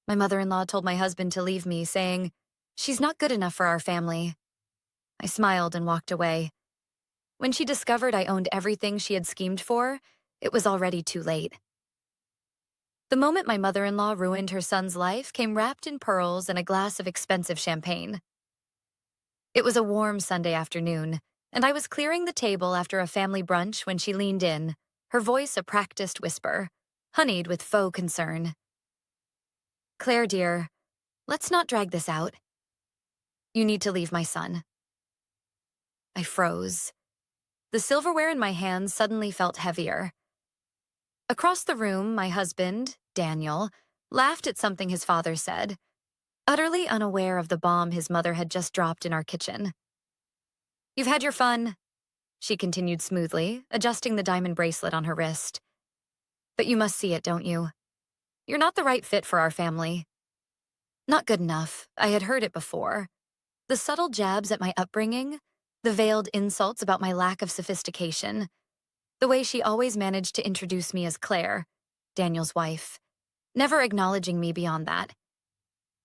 My mother-in-law told my husband to leave me, saying, "She's not good enough for our family." I smiled and walked away. When she discovered I owned everything she had schemed for, it was already too late. The moment my mother-in-law ruined her son's life came wrapped in pearls and a glass of expensive champagne. It was a warm Sunday afternoon, and I was clearing the table after a family brunch when she leaned in, her voice a practiced whisper, honeyed with faux concern. "Claire, dear, let's not drag this out. You need to leave my son." I froze. The silverware in my hands suddenly felt heavier. Across the room, my husband, Daniel, laughed at something his father said, utterly unaware of the bomb his mother had just dropped in our kitchen. "You've had your fun," she continued smoothly, adjusting the diamond bracelet on her wrist. "But you must see it, don't you? You're not the right fit for our family." Not good enough. I had heard it before. The subtle jabs at my upbringing, the veiled insults about my lack of sophistication, the way she always managed to introduce me as Claire, Daniel's wife, never acknowledging me beyond that.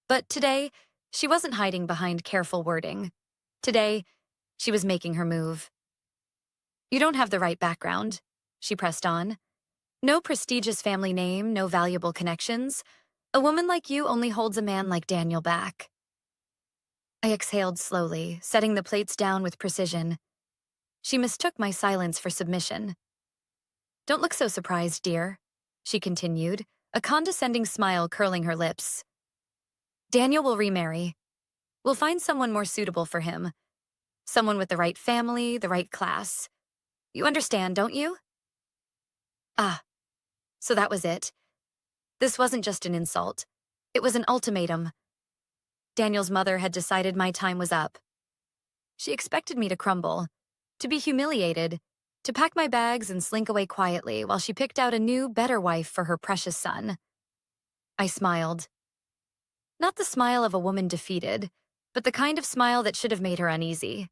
But today, she wasn't hiding behind careful wording. Today, she was making her move. "You don't have the right background," she pressed on. "No prestigious family name, no valuable connections. A woman like you only holds a man like Daniel back." I exhaled slowly, setting the plates down with precision. She mistook my silence for submission. "Don't look so surprised, dear," she continued, a condescending smile curling her lips. "Daniel will remarry. We'll find someone more suitable for him. Someone with the right family, the right class. You understand, don't you?" Ah, so that was it. This wasn't just an insult. It was an ultimatum. Daniel's mother had decided my time was up. She expected me to crumble, to be humiliated, to pack my bags and slink away quietly while she picked out a new, better wife for her precious son. I smiled. Not the smile of a woman defeated, but the kind of smile that should have made her uneasy.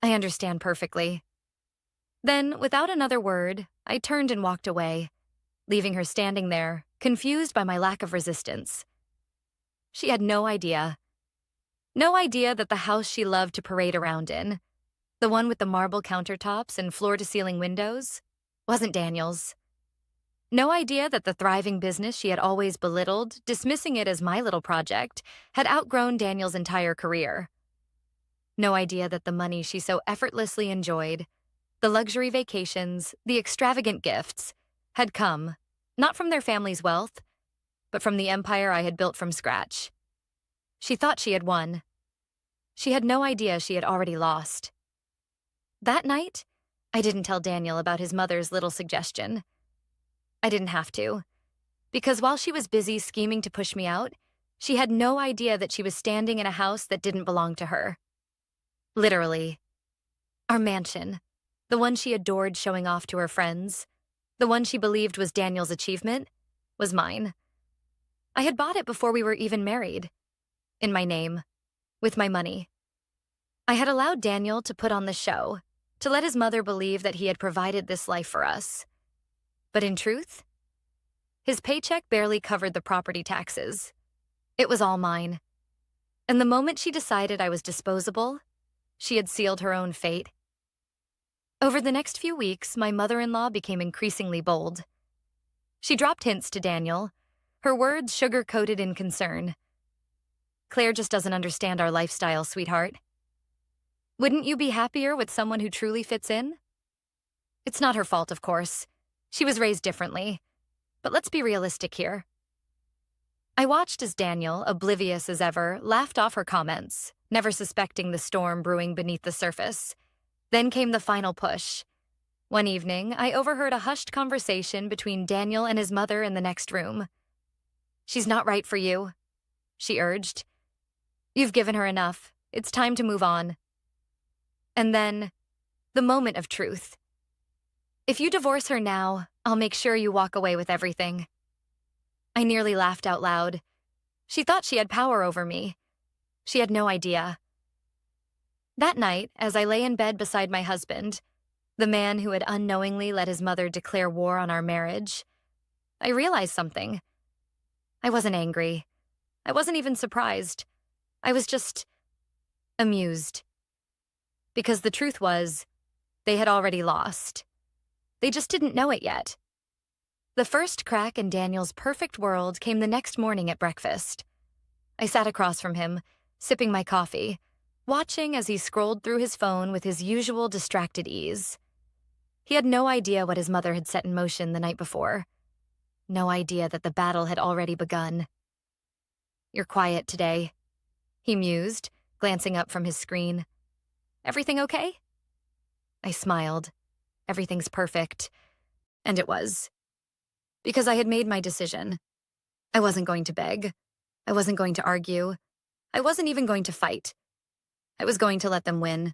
"I understand perfectly." Then, without another word, I turned and walked away, leaving her standing there, confused by my lack of resistance. She had no idea. No idea that the house she loved to parade around in, the one with the marble countertops and floor-to-ceiling windows, wasn't Daniel's. No idea that the thriving business she had always belittled, dismissing it as my little project, had outgrown Daniel's entire career. No idea that the money she so effortlessly enjoyed, the luxury vacations, the extravagant gifts, had come, not from their family's wealth, but from the empire I had built from scratch. She thought she had won. She had no idea she had already lost. That night, I didn't tell Daniel about his mother's little suggestion. I didn't have to, because while she was busy scheming to push me out, she had no idea that she was standing in a house that didn't belong to her. Literally. Our mansion, the one she adored showing off to her friends, the one she believed was Daniel's achievement, was mine. I had bought it before we were even married. In my name. With my money. I had allowed Daniel to put on the show, to let his mother believe that he had provided this life for us. But in truth, his paycheck barely covered the property taxes. It was all mine. And the moment she decided I was disposable, she had sealed her own fate. Over the next few weeks, my mother-in-law became increasingly bold. She dropped hints to Daniel, her words sugar-coated in concern. "Claire just doesn't understand our lifestyle, sweetheart. Wouldn't you be happier with someone who truly fits in?" It's not her fault, of course. She was raised differently. But let's be realistic here. I watched as Daniel, oblivious as ever, laughed off her comments, never suspecting the storm brewing beneath the surface. Then came the final push. One evening, I overheard a hushed conversation between Daniel and his mother in the next room. "She's not right for you," she urged. "You've given her enough. It's time to move on." And then, the moment of truth. "If you divorce her now, I'll make sure you walk away with everything." I nearly laughed out loud. She thought she had power over me. She had no idea. That night, as I lay in bed beside my husband, the man who had unknowingly let his mother declare war on our marriage, I realized something. I wasn't angry. I wasn't even surprised. I was just amused. Because the truth was, they had already lost. They just didn't know it yet. The first crack in Daniel's perfect world came the next morning at breakfast. I sat across from him, sipping my coffee, watching as he scrolled through his phone with his usual distracted ease. He had no idea what his mother had set in motion the night before. No idea that the battle had already begun. "You're quiet today," he mused, glancing up from his screen. "Everything okay?" I smiled. Everything's perfect. And it was. Because I had made my decision. I wasn't going to beg. I wasn't going to argue. I wasn't even going to fight. I was going to let them win.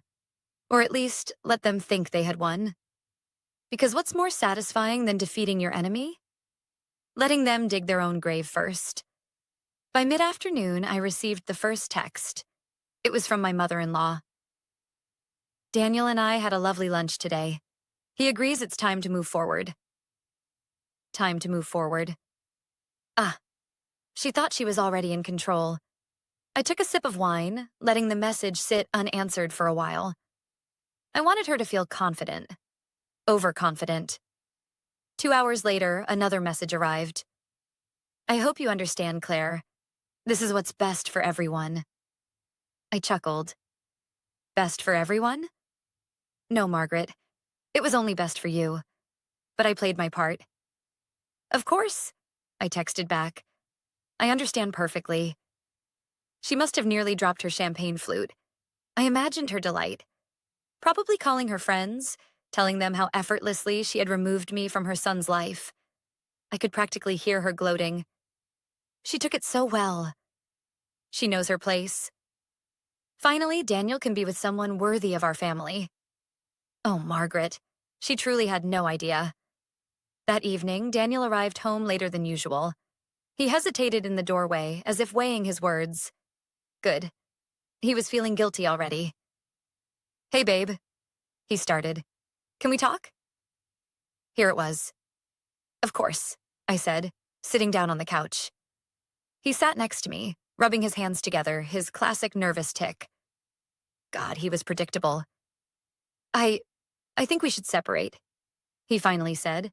Or at least, let them think they had won. Because what's more satisfying than defeating your enemy? Letting them dig their own grave first. By mid-afternoon, I received the first text. It was from my mother-in-law. "Daniel and I had a lovely lunch today. He agrees it's time to move forward." Time to move forward. Ah, she thought she was already in control. I took a sip of wine, letting the message sit unanswered for a while. I wanted her to feel confident. Overconfident. 2 hours later, another message arrived. "I hope you understand, Claire. This is what's best for everyone." I chuckled. Best for everyone? No, Margaret. It was only best for you. But I played my part. "Of course," I texted back. "I understand perfectly." She must have nearly dropped her champagne flute. I imagined her delight. Probably calling her friends, telling them how effortlessly she had removed me from her son's life. I could practically hear her gloating. She took it so well. She knows her place. Finally, Daniel can be with someone worthy of our family. Oh, Margaret. She truly had no idea. That evening, Daniel arrived home later than usual. He hesitated in the doorway, as if weighing his words. Good. He was feeling guilty already. "Hey, babe," he started. "Can we talk?" Here it was. "Of course," I said, sitting down on the couch. He sat next to me, rubbing his hands together, his classic nervous tic. God, he was predictable. I think we should separate," he finally said.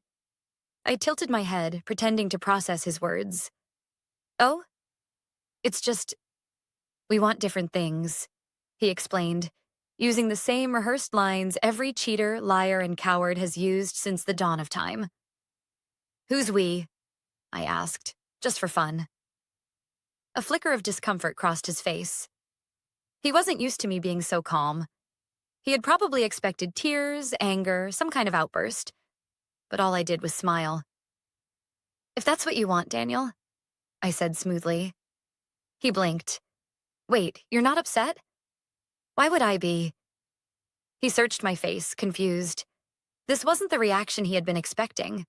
I tilted my head, pretending to process his words. "Oh? It's just, we want different things," he explained, using the same rehearsed lines every cheater, liar, and coward has used since the dawn of time. "Who's we?" I asked, just for fun. A flicker of discomfort crossed his face. He wasn't used to me being so calm. He had probably expected tears, anger, some kind of outburst. But all I did was smile. "If that's what you want, Daniel," I said smoothly. He blinked. "Wait, you're not upset? Why would I be?" He searched my face, confused. This wasn't the reaction he had been expecting.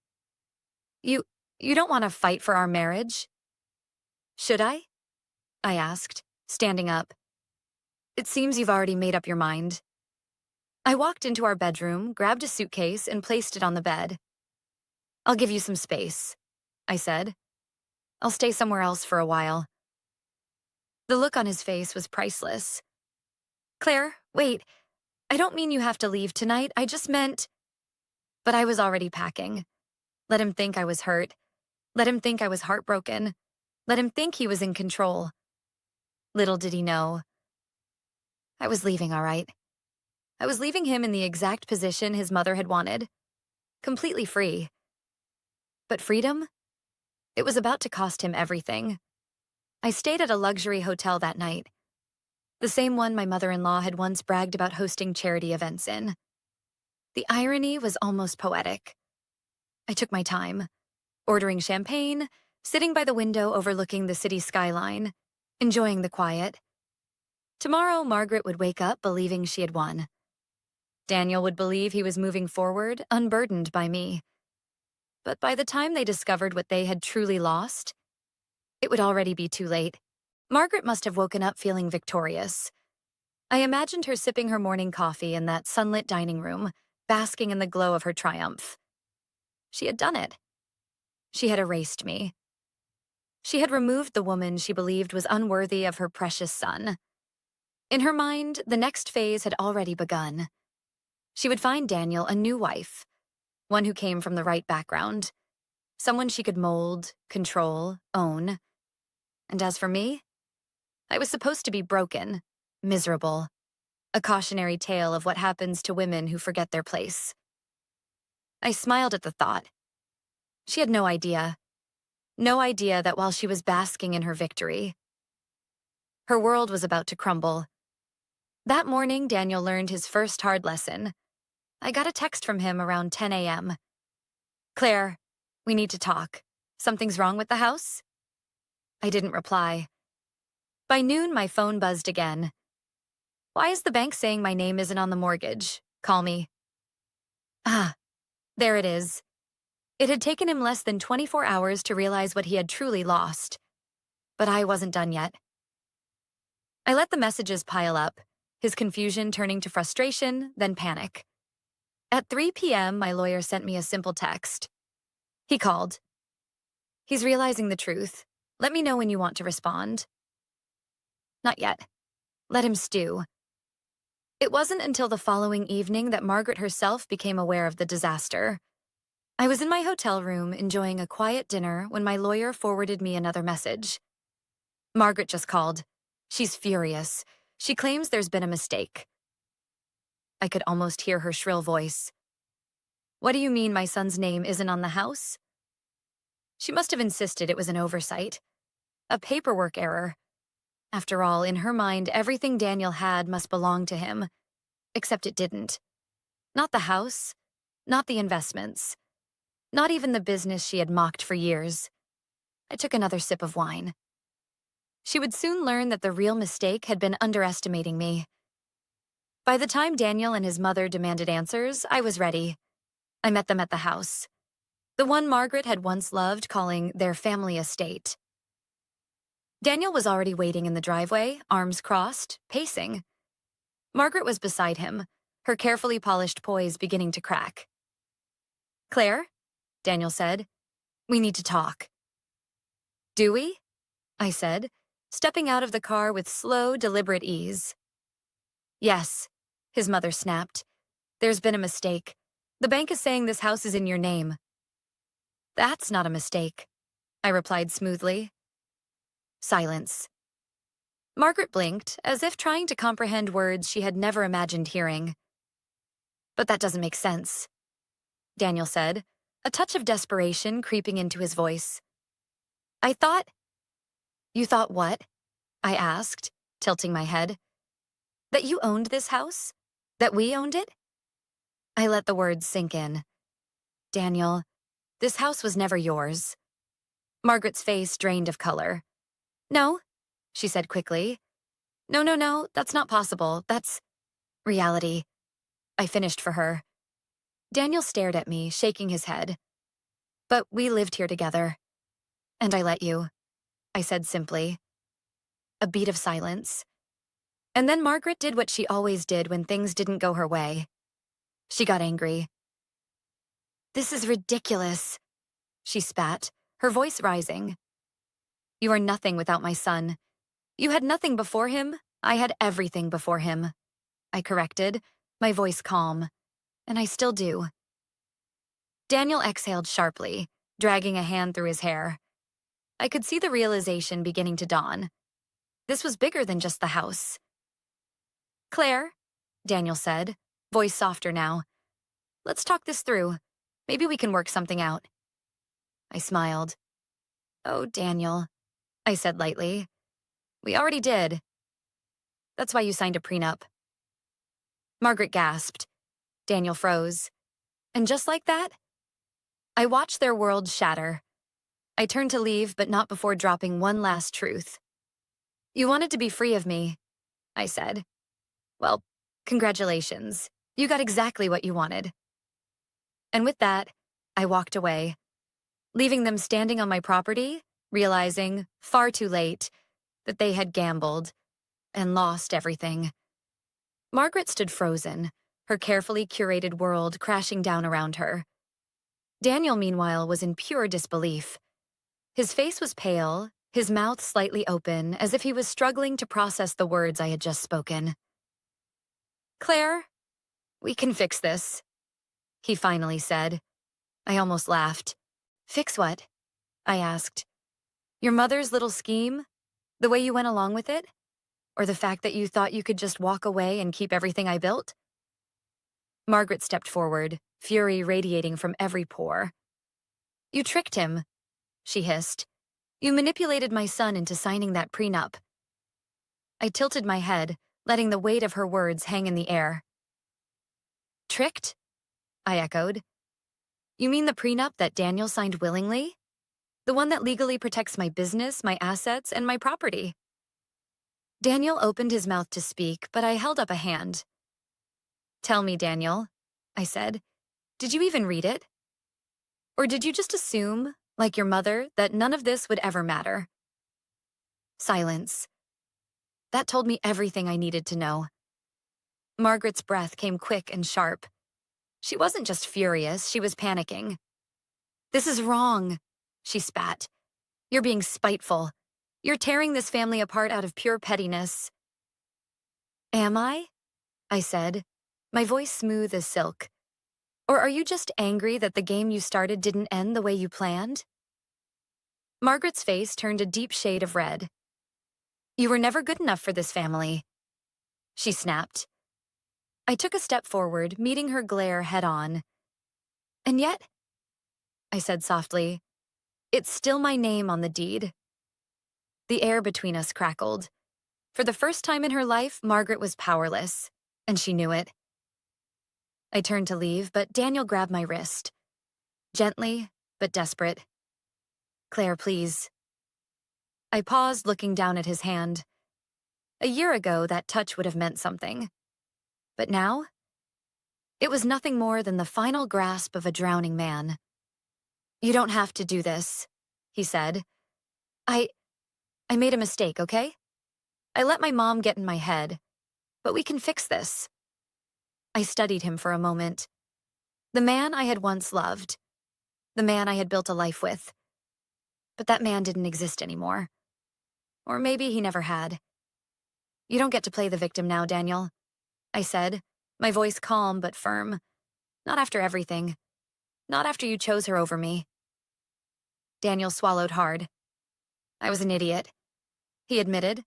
You don't want to fight for our marriage?" "Should I?" I asked, standing up. "It seems you've already made up your mind." I walked into our bedroom, grabbed a suitcase, and placed it on the bed. "I'll give you some space," I said. "I'll stay somewhere else for a while." The look on his face was priceless. "Claire, wait. I don't mean you have to leave tonight. I just meant—" But I was already packing. Let him think I was hurt. Let him think I was heartbroken. Let him think he was in control. Little did he know. I was leaving, all right. I was leaving him in the exact position his mother had wanted. Completely free. But freedom? It was about to cost him everything. I stayed at a luxury hotel that night. The same one my mother-in-law had once bragged about hosting charity events in. The irony was almost poetic. I took my time, ordering champagne, sitting by the window overlooking the city skyline, enjoying the quiet. Tomorrow, Margaret would wake up believing she had won. Daniel would believe he was moving forward, unburdened by me. But by the time they discovered what they had truly lost, it would already be too late. Margaret must have woken up feeling victorious. I imagined her sipping her morning coffee in that sunlit dining room, basking in the glow of her triumph. She had done it. She had erased me. She had removed the woman she believed was unworthy of her precious son. In her mind, the next phase had already begun. She would find Daniel a new wife, one who came from the right background, someone she could mold, control, own. And as for me, I was supposed to be broken, miserable, a cautionary tale of what happens to women who forget their place. I smiled at the thought. She had no idea that while she was basking in her victory, her world was about to crumble. That morning, Daniel learned his first hard lesson. I got a text from him around 10 a.m. "Claire, we need to talk. Something's wrong with the house?" I didn't reply. By noon, my phone buzzed again. "Why is the bank saying my name isn't on the mortgage? Call me." Ah, there it is. It had taken him less than 24 hours to realize what he had truly lost. But I wasn't done yet. I let the messages pile up, his confusion turning to frustration, then panic. At 3 p.m., my lawyer sent me a simple text. He called. "He's realizing the truth. Let me know when you want to respond." Not yet. Let him stew. It wasn't until the following evening that Margaret herself became aware of the disaster. I was in my hotel room enjoying a quiet dinner when my lawyer forwarded me another message. "Margaret just called. She's furious. She claims there's been a mistake." I could almost hear her shrill voice. "What do you mean my son's name isn't on the house?" She must have insisted it was an oversight. A paperwork error. After all, in her mind, everything Daniel had must belong to him. Except it didn't. Not the house, not the investments, not even the business she had mocked for years. I took another sip of wine. She would soon learn that the real mistake had been underestimating me. By the time Daniel and his mother demanded answers, I was ready. I met them at the house. The one Margaret had once loved calling their family estate. Daniel was already waiting in the driveway, arms crossed, pacing. Margaret was beside him, her carefully polished poise beginning to crack. "Claire," Daniel said, "we need to talk." "Do we?" I said, stepping out of the car with slow, deliberate ease. "Yes," his mother snapped. "There's been a mistake. The bank is saying this house is in your name." "That's not a mistake," I replied smoothly. Silence. Margaret blinked, as if trying to comprehend words she had never imagined hearing. "But that doesn't make sense," Daniel said, a touch of desperation creeping into his voice. "I thought—" "You thought what?" I asked, tilting my head. "That you owned this house? That we owned it?" I let the words sink in. "Daniel, this house was never yours." Margaret's face drained of color. "No," she said quickly. No, that's not possible. That's reality." I finished for her. Daniel stared at me, shaking his head. "But we lived here together. And I let you," I said simply. A beat of silence. And then Margaret did what she always did when things didn't go her way. She got angry. "This is ridiculous," she spat, her voice rising. "You are nothing without my son. You had nothing before him. I had everything before him," I corrected, my voice calm. "And I still do." Daniel exhaled sharply, dragging a hand through his hair. I could see the realization beginning to dawn. This was bigger than just the house. "Claire," Daniel said, voice softer now. "Let's talk this through. Maybe we can work something out." I smiled. "Oh, Daniel," I said lightly. "We already did. That's why you signed a prenup." Margaret gasped. Daniel froze. And just like that, I watched their world shatter. I turned to leave, but not before dropping one last truth. "You wanted to be free of me," I said. "Well, congratulations. You got exactly what you wanted." And with that, I walked away, leaving them standing on my property, realizing, far too late, that they had gambled and lost everything. Margaret stood frozen, her carefully curated world crashing down around her. Daniel, meanwhile, was in pure disbelief. His face was pale, his mouth slightly open as if he was struggling to process the words I had just spoken. "Claire, we can fix this," he finally said. I almost laughed. "Fix what?" I asked. "Your mother's little scheme? The way you went along with it? Or the fact that you thought you could just walk away and keep everything I built?" Margaret stepped forward, fury radiating from every pore. "You tricked him," she hissed. "You manipulated my son into signing that prenup." I tilted my head, letting the weight of her words hang in the air. "Tricked?" I echoed. "You mean the prenup that Daniel signed willingly? The one that legally protects my business, my assets, and my property?" Daniel opened his mouth to speak, but I held up a hand. "Tell me, Daniel," I said, "did you even read it? Or did you just assume, like your mother, that none of this would ever matter?" Silence. That told me everything I needed to know. Margaret's breath came quick and sharp. She wasn't just furious, she was panicking. "This is wrong," she spat. "You're being spiteful. You're tearing this family apart out of pure pettiness." "Am I?" I said, my voice smooth as silk. "Or are you just angry that the game you started didn't end the way you planned?" Margaret's face turned a deep shade of red. "You were never good enough for this family," she snapped. I took a step forward, meeting her glare head-on. "And yet," I said softly, "it's still my name on the deed." The air between us crackled. For the first time in her life, Margaret was powerless, and she knew it. I turned to leave, but Daniel grabbed my wrist. Gently, but desperate. "Claire, please." I paused, looking down at his hand. A year ago, that touch would have meant something. But now? It was nothing more than the final grasp of a drowning man. "You don't have to do this," he said. I made a mistake, okay? I let my mom get in my head, but we can fix this." I studied him for a moment. The man I had once loved. The man I had built a life with. But that man didn't exist anymore. Or maybe he never had. "You don't get to play the victim now, Daniel," I said, my voice calm but firm. "Not after everything. Not after you chose her over me." Daniel swallowed hard. "I was an idiot," he admitted.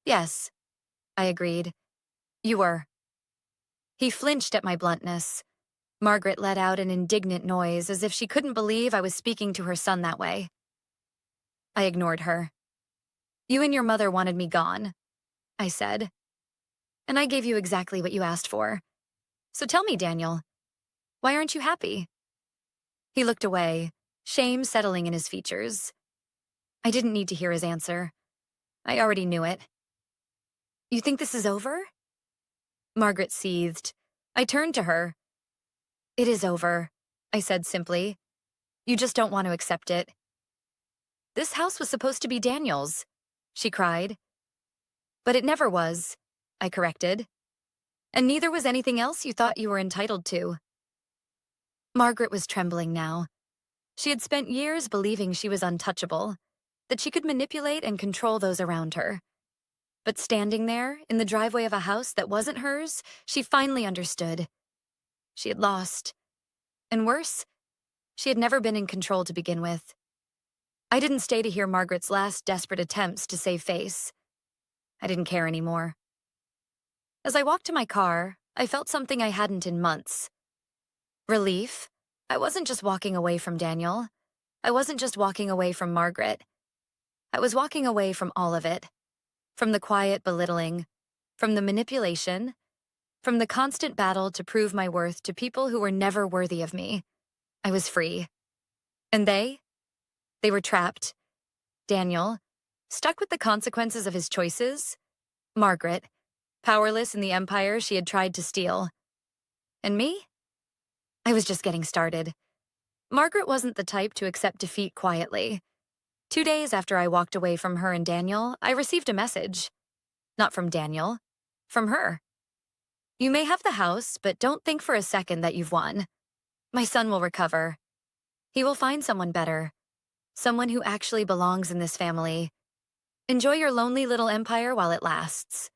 "Yes," I agreed. "You were." He flinched at my bluntness. Margaret let out an indignant noise as if she couldn't believe I was speaking to her son that way. I ignored her. "You and your mother wanted me gone," I said. "And I gave you exactly what you asked for. So tell me, Daniel, why aren't you happy?" He looked away, shame settling in his features. I didn't need to hear his answer. I already knew it. "You think this is over?" Margaret seethed. I turned to her. "It is over," I said simply. "You just don't want to accept it." "This house was supposed to be Daniel's," she cried. "But it never was," I corrected. "And neither was anything else you thought you were entitled to." Margaret was trembling now. She had spent years believing she was untouchable, that she could manipulate and control those around her. But standing there, in the driveway of a house that wasn't hers, she finally understood. She had lost. And worse, she had never been in control to begin with. I didn't stay to hear Margaret's last desperate attempts to save face. I didn't care anymore. As I walked to my car, I felt something I hadn't in months. Relief. I wasn't just walking away from Daniel. I wasn't just walking away from Margaret. I was walking away from all of it. From the quiet belittling, from the manipulation, from the constant battle to prove my worth to people who were never worthy of me. I was free. And they were trapped. Daniel, stuck with the consequences of his choices. Margaret, powerless in the empire she had tried to steal. And me? I was just getting started. Margaret wasn't the type to accept defeat quietly. 2 days after I walked away from her and Daniel, I received a message. Not from Daniel, from her. "You may have the house, but don't think for a second that you've won. My son will recover. He will find someone better. Someone who actually belongs in this family. Enjoy your lonely little empire while it lasts.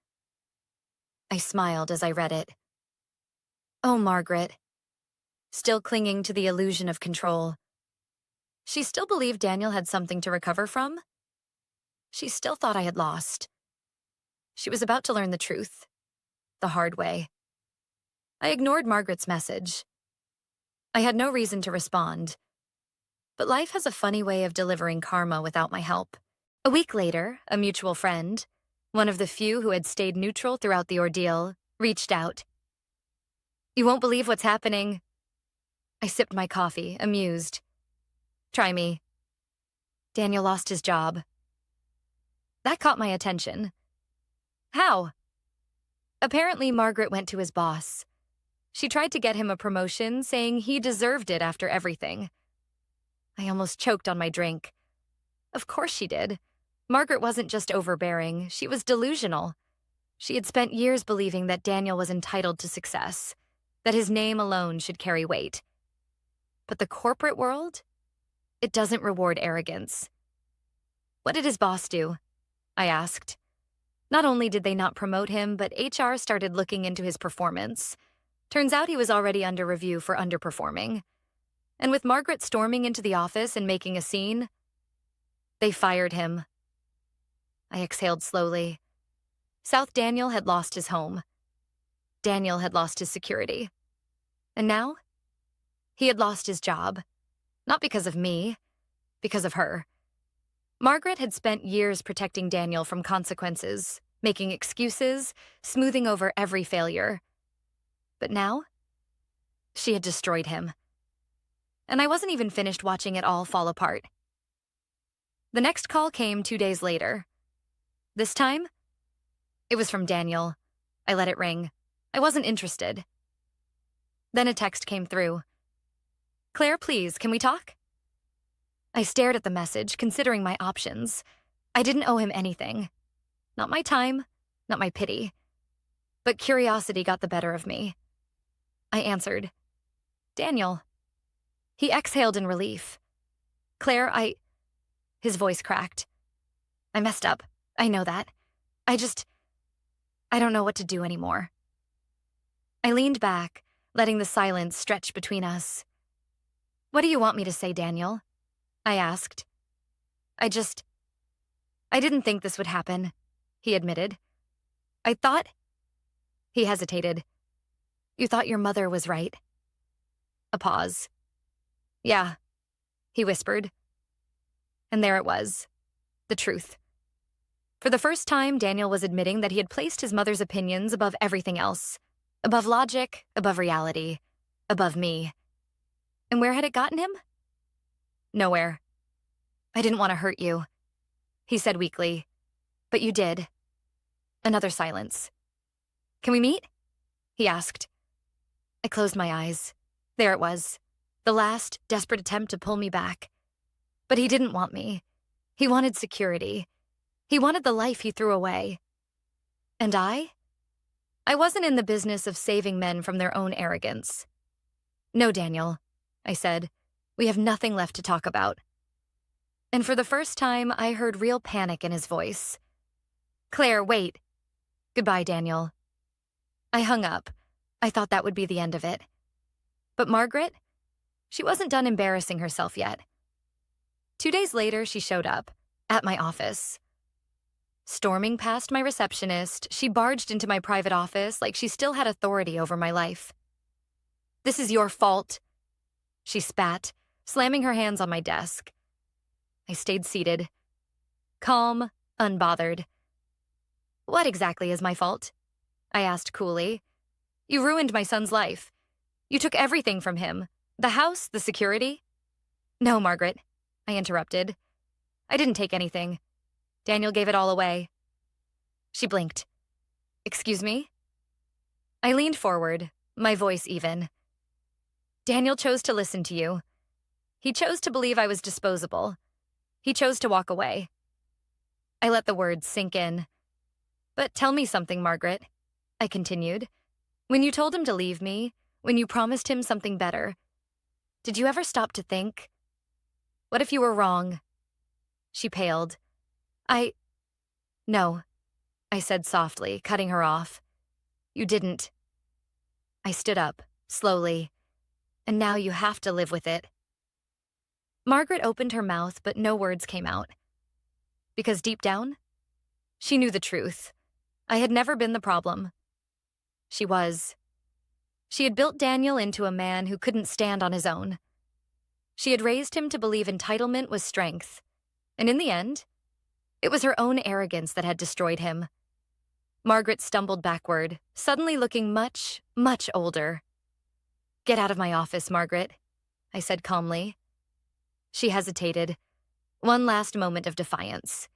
I smiled as I read it. Oh, Margaret. Still clinging to the illusion of control. She still believed Daniel had something to recover from. She still thought I had lost. She was about to learn the truth. The hard way. I ignored Margaret's message. I had no reason to respond. But life has a funny way of delivering karma without my help. A week later, a mutual friend, one of the few who had stayed neutral throughout the ordeal, reached out. You won't believe what's happening. I sipped my coffee, amused. Try me. Daniel lost his job. That caught my attention. How? Apparently, Margaret went to his boss. She tried to get him a promotion, saying he deserved it after everything. I almost choked on my drink. Of course she did. Margaret wasn't just overbearing, she was delusional. She had spent years believing that Daniel was entitled to success, that his name alone should carry weight. But the corporate world? It doesn't reward arrogance. What did his boss do? I asked. Not only did they not promote him, but HR started looking into his performance. Turns out he was already under review for underperforming. And with Margaret storming into the office and making a scene, they fired him. I exhaled slowly. South Daniel had lost his home. Daniel had lost his security. And now? He had lost his job. Not because of me, because of her. Margaret had spent years protecting Daniel from consequences, making excuses, smoothing over every failure. But now, she had destroyed him. And I wasn't even finished watching it all fall apart. The next call came 2 days later. This time, it was from Daniel. I let it ring. I wasn't interested. Then a text came through. Claire, please, can we talk? I stared at the message, considering my options. I didn't owe him anything. Not my time, not my pity. But curiosity got the better of me. I answered. Daniel. He exhaled in relief. Claire, His voice cracked. I messed up. I know that. I don't know what to do anymore. I leaned back, letting the silence stretch between us. What do you want me to say, Daniel? I asked. I didn't think this would happen, he admitted. I thought... He hesitated. You thought your mother was right. A pause. Yeah, he whispered. And there it was. The truth. For the first time, Daniel was admitting that he had placed his mother's opinions above everything else. Above logic, above reality, above me. And where had it gotten him? Nowhere. I didn't want to hurt you, he said weakly. But you did. Another silence. Can we meet? He asked. I closed my eyes. There it was. The last, desperate attempt to pull me back. But he didn't want me. He wanted security. He wanted the life he threw away. And I wasn't in the business of saving men from their own arrogance. No, Daniel, I said. We have nothing left to talk about. And for the first time, I heard real panic in his voice. Claire, wait. Goodbye, Daniel. I hung up. I thought that would be the end of it. But Margaret? She wasn't done embarrassing herself yet. 2 days later, she showed up, at my office. Storming past my receptionist, she barged into my private office like she still had authority over my life. This is your fault, she spat, slamming her hands on my desk. I stayed seated, calm, unbothered. What exactly is my fault? I asked coolly. You ruined my son's life. You took everything from him. The house, the security. No, Margaret, I interrupted. I didn't take anything. Daniel gave it all away. She blinked. Excuse me? I leaned forward, my voice even. Daniel chose to listen to you. He chose to believe I was disposable. He chose to walk away. I let the words sink in. But tell me something, Margaret, I continued. When you told him to leave me, when you promised him something better, did you ever stop to think? What if you were wrong? She paled. I... No, I said softly, cutting her off. You didn't. I stood up, slowly. And now you have to live with it. Margaret opened her mouth, but no words came out. Because deep down, she knew the truth. I had never been the problem. She was. She had built Daniel into a man who couldn't stand on his own. She had raised him to believe entitlement was strength. And in the end, it was her own arrogance that had destroyed him. Margaret stumbled backward, suddenly looking much, much older. Get out of my office, Margaret, I said calmly. She hesitated, one last moment of defiance.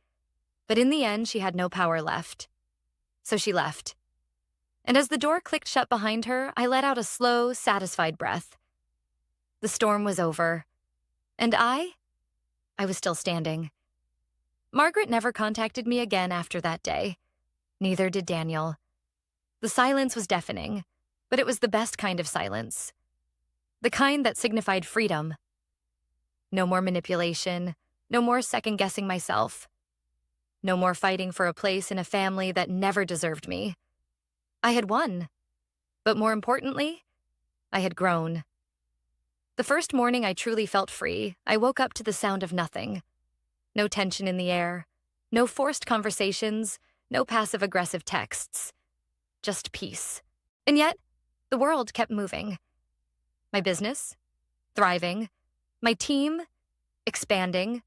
But in the end, she had no power left. So she left. And as the door clicked shut behind her, I let out a slow, satisfied breath. The storm was over. And I was still standing. Margaret never contacted me again after that day. Neither did Daniel. The silence was deafening, but it was the best kind of silence. The kind that signified freedom. No more manipulation, no more second-guessing myself. No more fighting for a place in a family that never deserved me. I had won. But more importantly, I had grown. The first morning I truly felt free, I woke up to the sound of nothing. No tension in the air, no forced conversations, no passive-aggressive texts. Just peace. And yet, the world kept moving. My business, thriving. My team, expanding.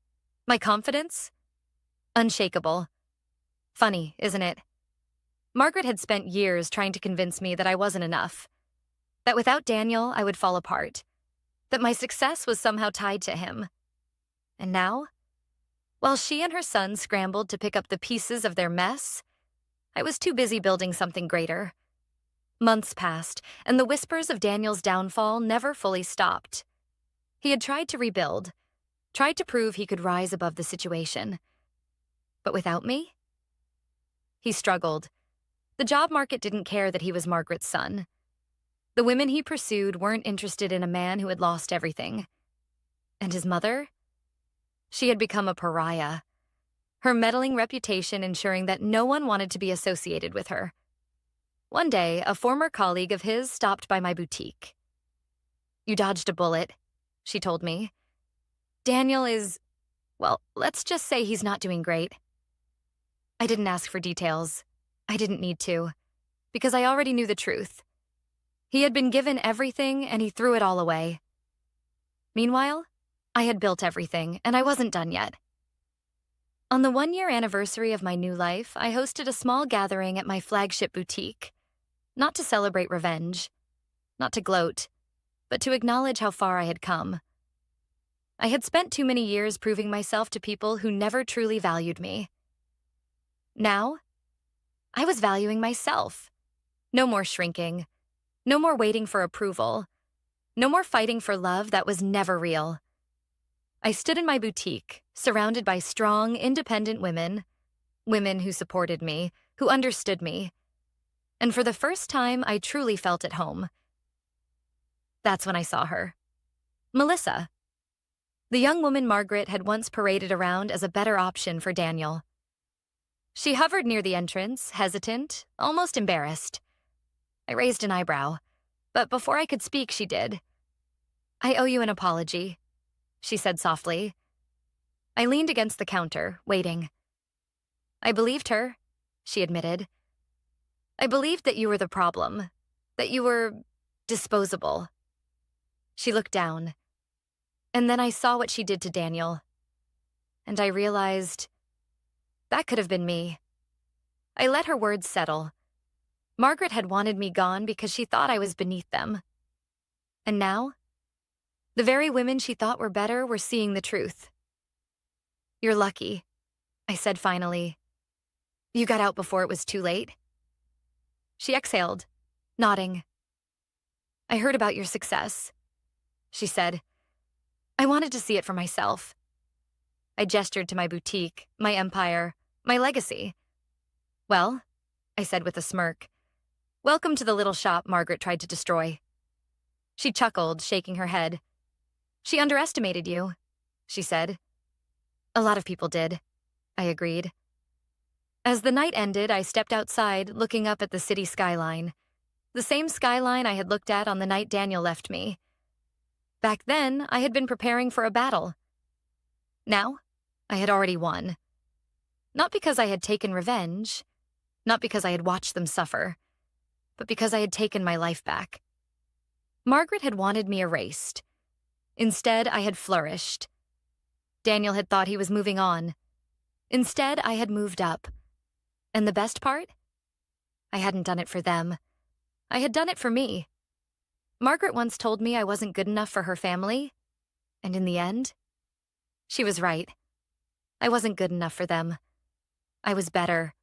My confidence, unshakable. Funny, isn't it? Margaret had spent years trying to convince me that I wasn't enough. That without Daniel, I would fall apart. That my success was somehow tied to him. And now, while she and her son scrambled to pick up the pieces of their mess, I was too busy building something greater. Months passed, and the whispers of Daniel's downfall never fully stopped. He had tried to rebuild, tried to prove he could rise above the situation. But without me? He struggled. The job market didn't care that he was Margaret's son. The women he pursued weren't interested in a man who had lost everything. And his mother? She had become a pariah. Her meddling reputation ensuring that no one wanted to be associated with her. One day, a former colleague of his stopped by my boutique. You dodged a bullet, she told me. Daniel is, well, let's just say he's not doing great. I didn't ask for details. I didn't need to, because I already knew the truth. He had been given everything, and he threw it all away. Meanwhile, I had built everything, and I wasn't done yet. On the 1-year anniversary of my new life, I hosted a small gathering at my flagship boutique. Not to celebrate revenge, not to gloat, but to acknowledge how far I had come. I had spent too many years proving myself to people who never truly valued me. Now, I was valuing myself. No more shrinking. No more waiting for approval. No more fighting for love that was never real. I stood in my boutique, surrounded by strong, independent women. Women who supported me, who understood me. And for the first time, I truly felt at home. That's when I saw her. Melissa. The young woman Margaret had once paraded around as a better option for Daniel. She hovered near the entrance, hesitant, almost embarrassed. I raised an eyebrow, but before I could speak, she did. I owe you an apology, she said softly. I leaned against the counter, waiting. I believed her, she admitted. I believed that you were the problem, that you were disposable. She looked down, and then I saw what she did to Daniel. And I realized that could have been me. I let her words settle. Margaret had wanted me gone because she thought I was beneath them. And now, the very women she thought were better were seeing the truth. You're lucky, I said finally. You got out before it was too late. She exhaled, nodding. I heard about your success, she said. I wanted to see it for myself. I gestured to my boutique, my empire, my legacy. Well, I said with a smirk, welcome to the little shop Margaret tried to destroy. She chuckled, shaking her head. She underestimated you, she said. A lot of people did, I agreed. As the night ended, I stepped outside, looking up at the city skyline. The same skyline I had looked at on the night Daniel left me. Back then, I had been preparing for a battle. Now, I had already won. Not because I had taken revenge, not because I had watched them suffer, but because I had taken my life back. Margaret had wanted me erased. Instead, I had flourished. Daniel had thought he was moving on. Instead, I had moved up. And the best part? I hadn't done it for them. I had done it for me. Margaret once told me I wasn't good enough for her family, and in the end, she was right. I wasn't good enough for them. I was better.